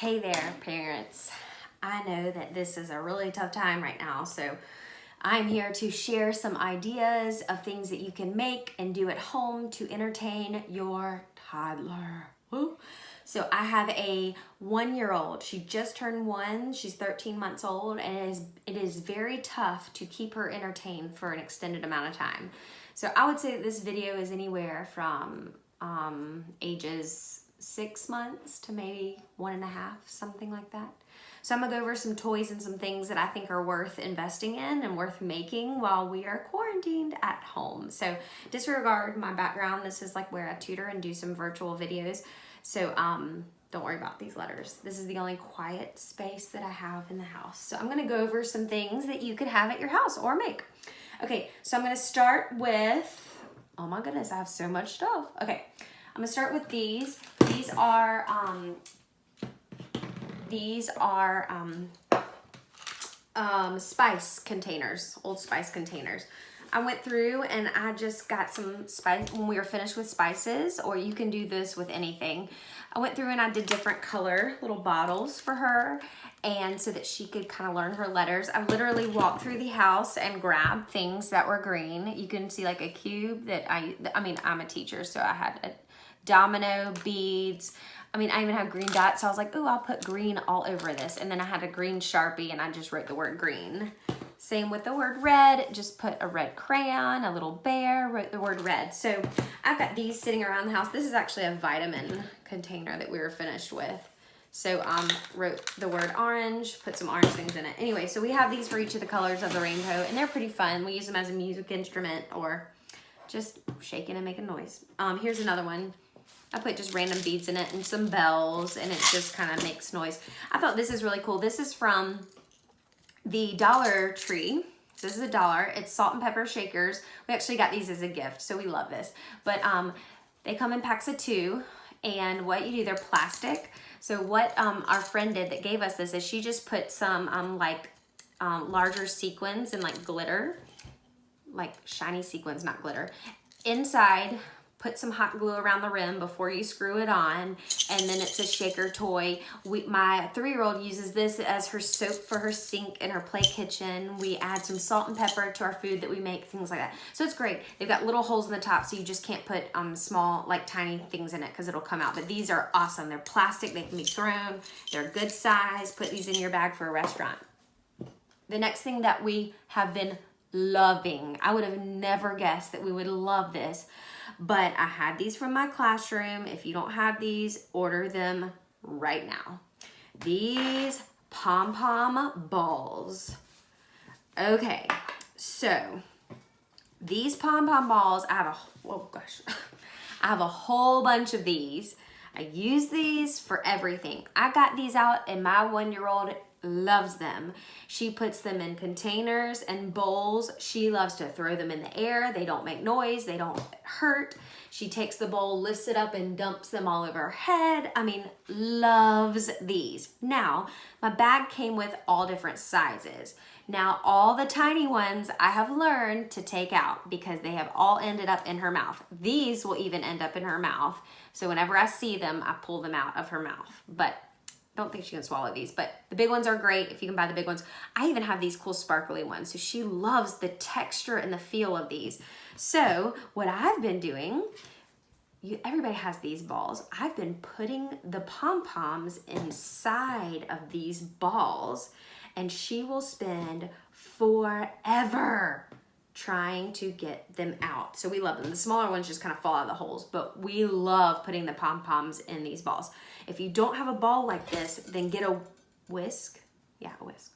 Hey there, parents. I know that this is a really tough time right now, so I'm here to share some ideas of things that you can make and do at home to entertain your toddler. Woo. So I have a 1-year-old. She just turned 1. She's 13 months old, and it is very tough to keep her entertained for an extended amount of time. So I would say that this video is anywhere from ages 6 months to maybe 1.5, something like that. So I'm gonna go over some toys and some things that I think are worth investing in and worth making while we are quarantined at home. So disregard my background. This is like where I tutor and do some virtual videos. So don't worry about these letters. This is the only quiet space that I have in the house. So I'm gonna go over some things that you could have at your house or make. Okay, so I'm gonna start with, oh my goodness, I have so much stuff. Okay, I'm gonna start with these. These are spice containers, old spice containers. I went through and I just got some spice when we were finished with spices, or you can do this with anything. I went through and I did different color little bottles for her, and so that she could kind of learn her letters. I literally walked through the house and grabbed things that were green. You can see like a cube that I mean, I'm a teacher, so I had a domino, beads. I mean, I even have green dots, so I was like, oh, I'll put green all over this. And then I had a green Sharpie and I just wrote the word green. Same with the word red, just put a red crayon, a little bear, wrote the word red. So I've got these sitting around the house. This is actually a vitamin container that we were finished with. So wrote the word orange, put some orange things in it. Anyway, so we have these for each of the colors of the rainbow, and they're pretty fun. We use them as a music instrument or just shaking and making noise. Here's another one. I put just random beads in it and some bells, and it just kind of makes noise. I thought this is really cool. This is from the Dollar Tree. So this is $1. It's salt and pepper shakers. We actually got these as a gift, so we love this. But they come in packs of 2, and what you do, they're plastic. So what our friend did that gave us this is she just put some larger sequins and like glitter, like shiny sequins, not glitter, inside. Put some hot glue around the rim before you screw it on, and then it's a shaker toy. My 3-year-old uses this as her soap for her sink in her play kitchen. We add some salt and pepper to our food that we make, things like that. So it's great. They've got little holes in the top, so you just can't put small, like tiny things in it because it'll come out. But these are awesome. They're plastic. They can be thrown. They're good size. Put these in your bag for a restaurant. The next thing that we have been loving, I would have never guessed that we would love this, but I had these from my classroom. If you don't have these, order them right now. These pom-pom balls. Okay, so these pom-pom balls, I have a whole bunch of these. I use these for everything. I got these out and my 1-year-old loves them. She puts them in containers and bowls. She loves to throw them in the air. They don't make noise. They don't hurt. She takes the bowl, lifts it up, and dumps them all over her head. I mean, loves these. Now, my bag came with all different sizes. Now, all the tiny ones I have learned to take out because they have all ended up in her mouth. These will even end up in her mouth. So whenever I see them, I pull them out of her mouth. But I don't think she can swallow these, but the big ones are great if you can buy the big ones. I even have these cool sparkly ones, so she loves the texture and the feel of these. So what I've been doing, everybody has these balls. I've been putting the pom-poms inside of these balls, and she will spend forever trying to get them out. So we love them. The smaller ones just kind of fall out of the holes, but we love putting the pom-poms in these balls. If you don't have a ball like this, then get a whisk. Yeah, a whisk.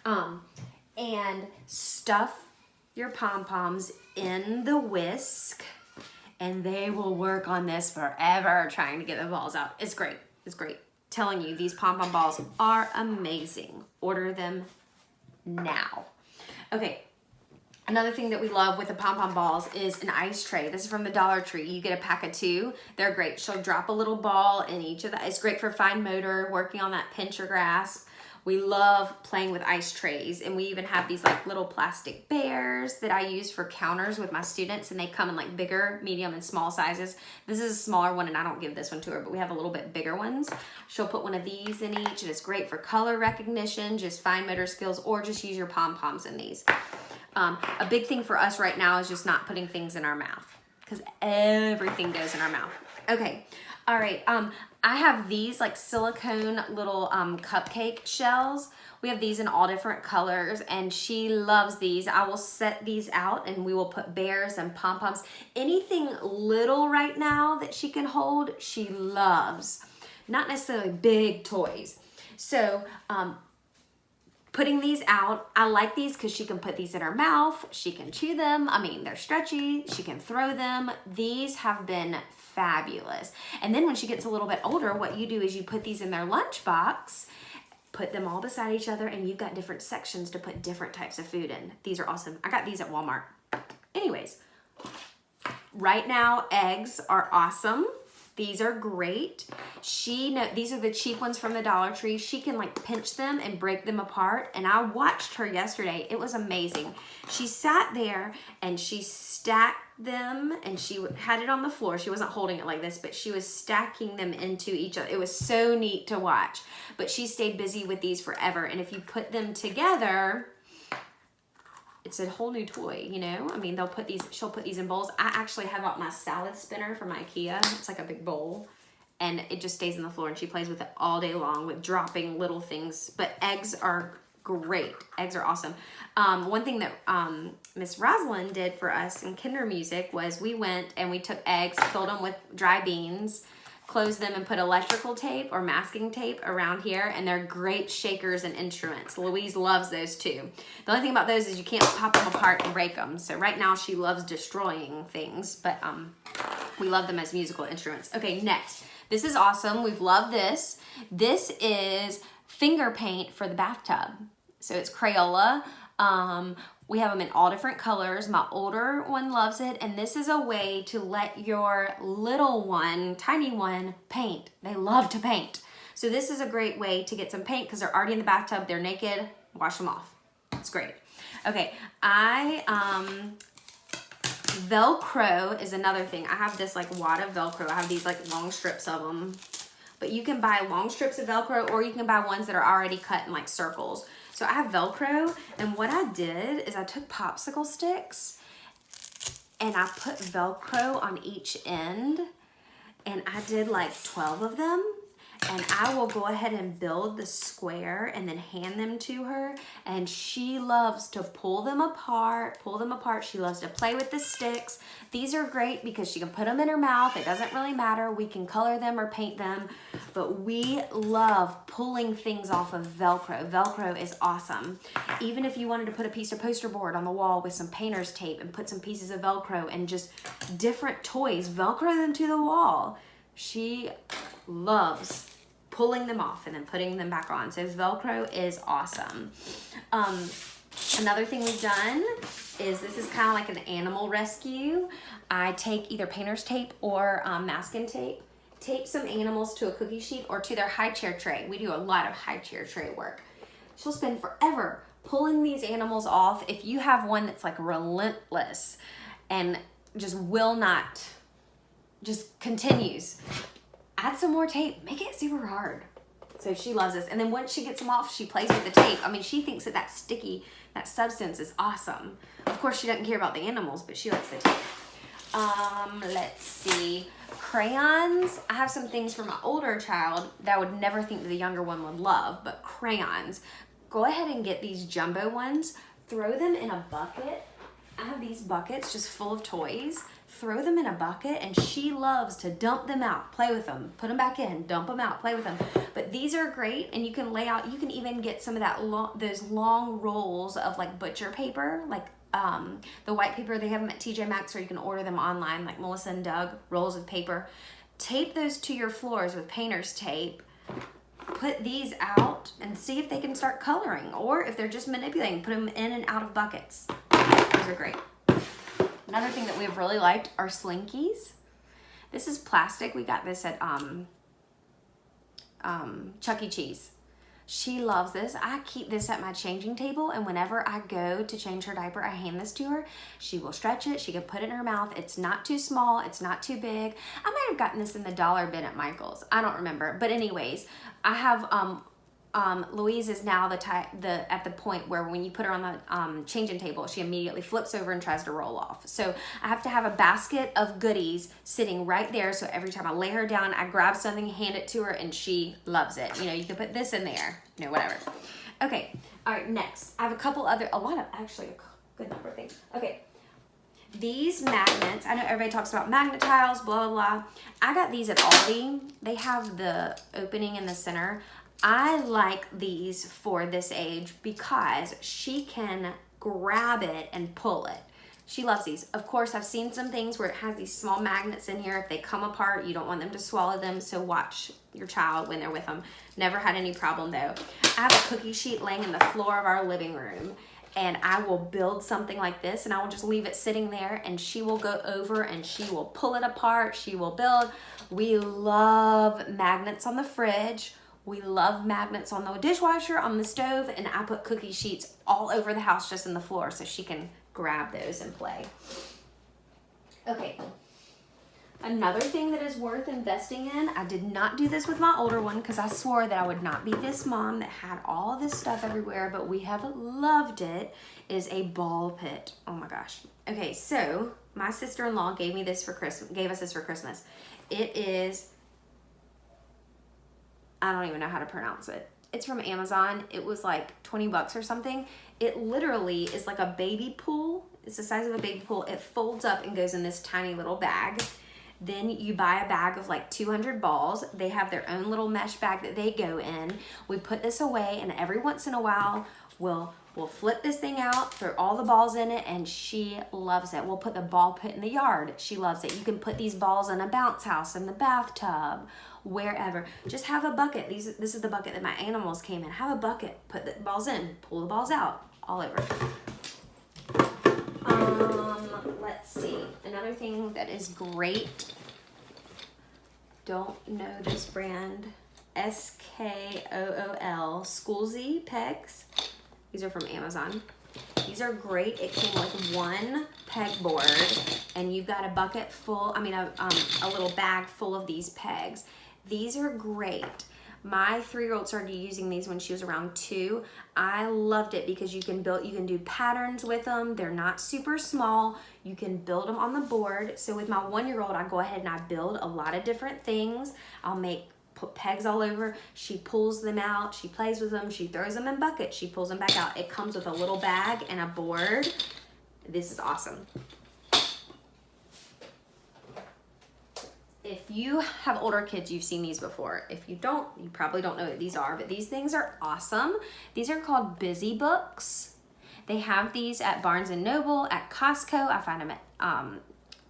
And stuff your pom-poms in the whisk, and they will work on this forever trying to get the balls out. It's great. It's great. Telling you, these pom-pom balls are amazing. Order them now. Okay. Another thing that we love with the pom-pom balls is an ice tray. This is from the Dollar Tree. You get a pack of 2. They're great. She'll drop a little ball in each of the. It's great for fine motor, working on that pinch or grasp. We love playing with ice trays, and we even have these like little plastic bears that I use for counters with my students, and they come in like bigger, medium, and small sizes. This is a smaller one, and I don't give this one to her, but we have a little bit bigger ones. She'll put one of these in each, and it's great for color recognition, just fine motor skills, or just use your pom-poms in these. A big thing for us right now is just not putting things in our mouth, because everything goes in our mouth. Okay, all right. I have these like silicone little cupcake shells. We have these in all different colors, and she loves these. I will set these out, and we will put bears and pom-poms. Anything little right now that she can hold, she loves. Not necessarily big toys. So, putting these out, I like these because she can put these in her mouth. She can chew them. I mean, they're stretchy. She can throw them. These have been fabulous. And then when she gets a little bit older, what you do is you put these in their lunchbox, put them all beside each other, and you've got different sections to put different types of food in. These are awesome. I got these at Walmart. Anyways, right now, eggs are awesome. These are great. These are the cheap ones from the Dollar Tree. She can like pinch them and break them apart. And I watched her yesterday. It was amazing. She sat there and she stacked them, and she had it on the floor. She wasn't holding it like this, but she was stacking them into each other. It was so neat to watch. But she stayed busy with these forever. And if you put them together, it's a whole new toy, you know? I mean, she'll put these in bowls. I actually have out my salad spinner from IKEA. It's like a big bowl, and it just stays on the floor, and she plays with it all day long with dropping little things. But eggs are great. Eggs are awesome. One thing that Miss Rosalind did for us in Kinder Music was we went and we took eggs, filled them with dry beans, closed them, and put electrical tape or masking tape around here, and they're great shakers and instruments. Louise loves those too. The only thing about those is you can't pop them apart and break them. So right now she loves destroying things, but we love them as musical instruments. Okay, next. This is awesome. We've loved this. This is finger paint for the bathtub. So it's Crayola. We have them in all different colors. My older one loves it, and this is a way to let your little one, tiny one, paint. They love to paint. So this is a great way to get some paint because they're already in the bathtub, they're naked, wash them off. It's great. Okay, Velcro is another thing. I have this like wad of Velcro. I have these like long strips of them, but you can buy long strips of Velcro, or you can buy ones that are already cut in like circles. So I have Velcro, and what I did is I took popsicle sticks and I put Velcro on each end, and I did like 12 of them, and I will go ahead and build the square and then hand them to her, and she loves to pull them apart. She loves to play with the sticks. These are great because she can put them in her mouth. It doesn't really matter. We can color them or paint them, but we love pulling things off of Velcro. Velcro is awesome. Even if you wanted to put a piece of poster board on the wall with some painter's tape and put some pieces of Velcro and just different toys, Velcro them to the wall. She loves pulling them off and then putting them back on. So Velcro is awesome. Another thing we've done is this is kind of like an animal rescue. I take either painter's tape or masking tape, tape some animals to a cookie sheet or to their high chair tray. We do a lot of high chair tray work. She'll spend forever pulling these animals off. If you have one that's like relentless and just will not, just continues, add some more tape, make it super hard. So she loves this. And then once she gets them off, she plays with the tape. I mean, she thinks that that sticky, that substance is awesome. Of course, she doesn't care about the animals, but she likes the tape. Let's see. Crayons. I have some things for my older child that I would never think that the younger one would love, but crayons. Go ahead and get these jumbo ones. Throw them in a bucket. I have these buckets just full of toys. Throw them in a bucket, and she loves to dump them out, play with them, put them back in, dump them out, play with them. But these are great, and you can lay out, you can even get some of that those long rolls of like butcher paper, like the white paper. They have them at TJ Maxx, or you can order them online, like Melissa and Doug, rolls of paper. Tape those to your floors with painter's tape. Put these out and see if they can start coloring, or if they're just manipulating, put them in and out of buckets. Those are great. Another thing that we've really liked are Slinkies. This is plastic. We got this at Chuck E. Cheese. She loves this. I keep this at my changing table, and whenever I go to change her diaper, I hand this to her. She will stretch it. She can put it in her mouth. It's not too small. It's not too big. I might have gotten this in the dollar bin at Michael's. I don't remember. But anyways, I have Louise is now at the point where when you put her on the changing table, she immediately flips over and tries to roll off. So I have to have a basket of goodies sitting right there. So every time I lay her down, I grab something, hand it to her, and she loves it. You know, you can put this in there, you know, whatever. Okay, all right, next. I have a good number of things. Okay, these magnets, I know everybody talks about magnet tiles, blah, blah, blah. I got these at Aldi. They have the opening in the center. I like these for this age because she can grab it and pull it. She loves these. Of course, I've seen some things where it has these small magnets in here. If they come apart, you don't want them to swallow them, so watch your child when they're with them. Never had any problem though. I have a cookie sheet laying in the floor of our living room, and I will build something like this, and I will just leave it sitting there, and she will go over and she will pull it apart. She will build. We love magnets on the fridge. We love magnets on the dishwasher, on the stove, and I put cookie sheets all over the house, just in the floor, so she can grab those and play. Okay. Another thing that is worth investing in, I did not do this with my older one because I swore that I would not be this mom that had all this stuff everywhere, but we have loved it, is a ball pit. Oh my gosh. Okay, so my sister-in-law gave us this for Christmas. It is, I don't even know how to pronounce it. It's from Amazon. It was like 20 bucks or something. It literally is like a baby pool. It's the size of a baby pool. It folds up and goes in this tiny little bag. Then you buy a bag of like 200 balls. They have their own little mesh bag that they go in. We put this away, and every once in a while, we'll flip this thing out, throw all the balls in it, and she loves it. We'll put the ball pit in the yard. She loves it. You can put these balls in a bounce house, in the bathtub, wherever. Just have a bucket. This is the bucket that my animals came in. Have a bucket. Put the balls in. Pull the balls out. All over. Let's see. Another thing that is great. Don't know this brand. SKOOL. Schoolsy pegs. These are from Amazon. These are great. It came with one pegboard, and you've got a bucket full, a little bag full of these pegs. These are great. My 3-year-old started using these when she was around 2. I loved it because you can do patterns with them. They're not super small. You can build them on the board. So with my 1-year-old, I go ahead and I build a lot of different things. I'll put pegs all over. She pulls them out. She plays with them. She throws them in buckets. She pulls them back out. It comes with a little bag and a board. This is awesome. If you have older kids, you've seen these before. If you don't, you probably don't know what these are, but these things are awesome. These are called Busy Books. They have these at Barnes & Noble, at Costco. I find them at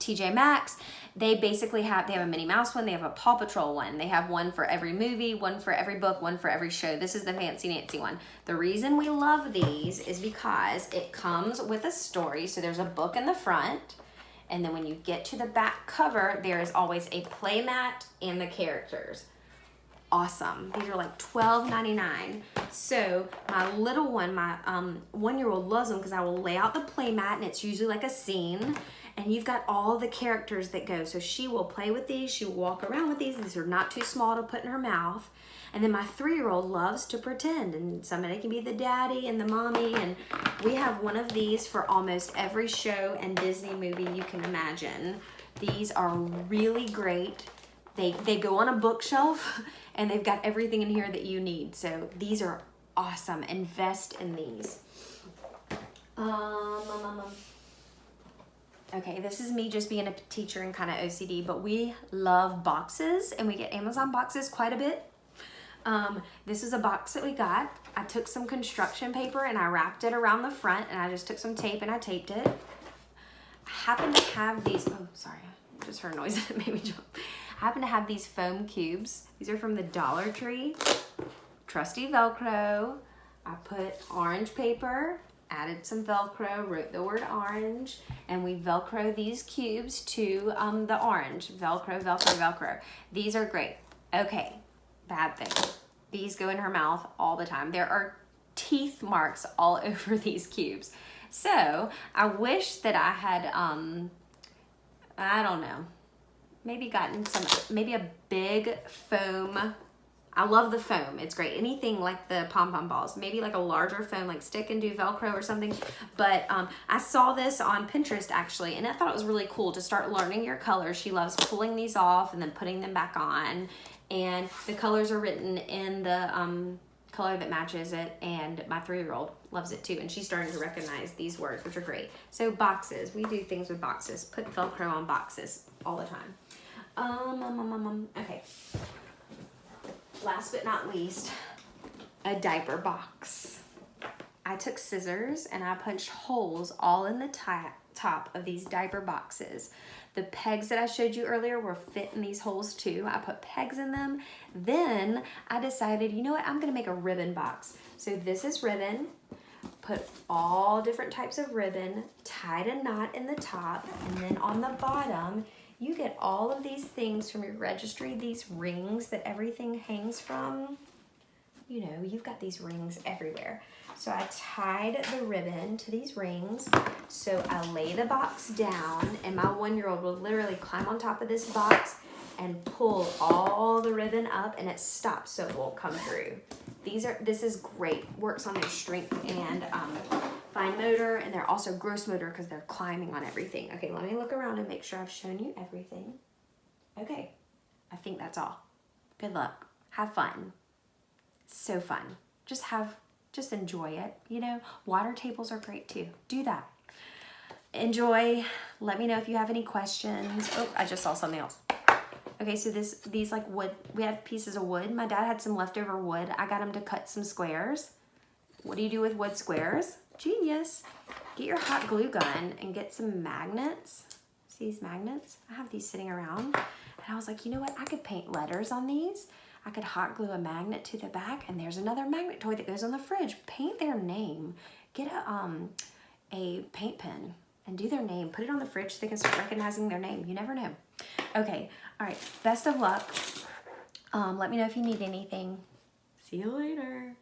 TJ Maxx. They basically have a Minnie Mouse one. They have a Paw Patrol one. They have one for every movie, one for every book, one for every show. This is the Fancy Nancy one. The reason we love these is because it comes with a story. So there's a book in the front. And then when you get to the back cover, there is always a playmat and the characters. Awesome. These are like $12.99. So my little one, my 1-year-old loves them because I will lay out the playmat, and it's usually like a scene. And you've got all the characters that go. So she will play with these. She will walk around with these. These are not too small to put in her mouth. And then my 3-year-old loves to pretend, and somebody can be the daddy and the mommy, and we have one of these for almost every show and Disney movie you can imagine. These are really great. They go on a bookshelf, and they've got everything in here that you need. So these are awesome. Invest in these. Okay, this is me just being a teacher and kind of OCD, but we love boxes, and we get Amazon boxes quite a bit. This is a box that we got. I took some construction paper and I wrapped it around the front, and I just took some tape and I taped it. I happen to have these, oh, sorry, I just heard a noise that made me jump. I happen to have these foam cubes. These are from the Dollar Tree. Trusty Velcro. I put orange paper, added some Velcro, wrote the word orange, and we Velcro these cubes to the orange. Velcro, Velcro, Velcro. These are great. Okay. Bad thing. These go in her mouth all the time. There are teeth marks all over these cubes. So I wish that I had, I don't know, maybe gotten maybe a big foam. I love the foam. It's great. Anything like the pom-pom balls. Maybe like a larger foam, like stick and do Velcro or something. But I saw this on Pinterest actually, and I thought it was really cool to start learning your colors. She loves pulling these off and then putting them back on. And the colors are written in the color that matches it. And my 3-year-old loves it too. And she's starting to recognize these words, which are great. So boxes. We do things with boxes. Put Velcro on boxes all the time. Okay. Last but not least, a diaper box. I took scissors and I punched holes all in the top of these diaper boxes. The pegs that I showed you earlier were fit in these holes too. I put pegs in them. Then I decided, you know what, I'm gonna make a ribbon box. So this is ribbon. Put all different types of ribbon, tied a knot in the top, and then on the bottom, you get all of these things from your registry, these rings that everything hangs from. You know, you've got these rings everywhere. So I tied the ribbon to these rings. So I lay the box down, and my 1-year-old will literally climb on top of this box and pull all the ribbon up, and it stops so it won't come through. This is great. Works on their strength and fine motor, and they're also gross motor because they're climbing on everything. Okay, let me look around and make sure I've shown you everything. Okay, I think that's all. Good luck. Have fun. So fun. Just enjoy it, you know. Water tables are great too. Do that. Enjoy. Let me know if you have any questions. Oh, I just saw something else. Okay, so these like wood, we had pieces of wood. My dad had some leftover wood. I got him to cut some squares. What do you do with wood squares? Genius. Get your hot glue gun and get some magnets. See these magnets? I have these sitting around. And I was like, you know what? I could paint letters on these. I could hot glue a magnet to the back, and there's another magnet toy that goes on the fridge. Paint their name. Get a paint pen and do their name. Put it on the fridge so they can start recognizing their name. You never know. Okay, all right. Best of luck. Let me know if you need anything. See you later.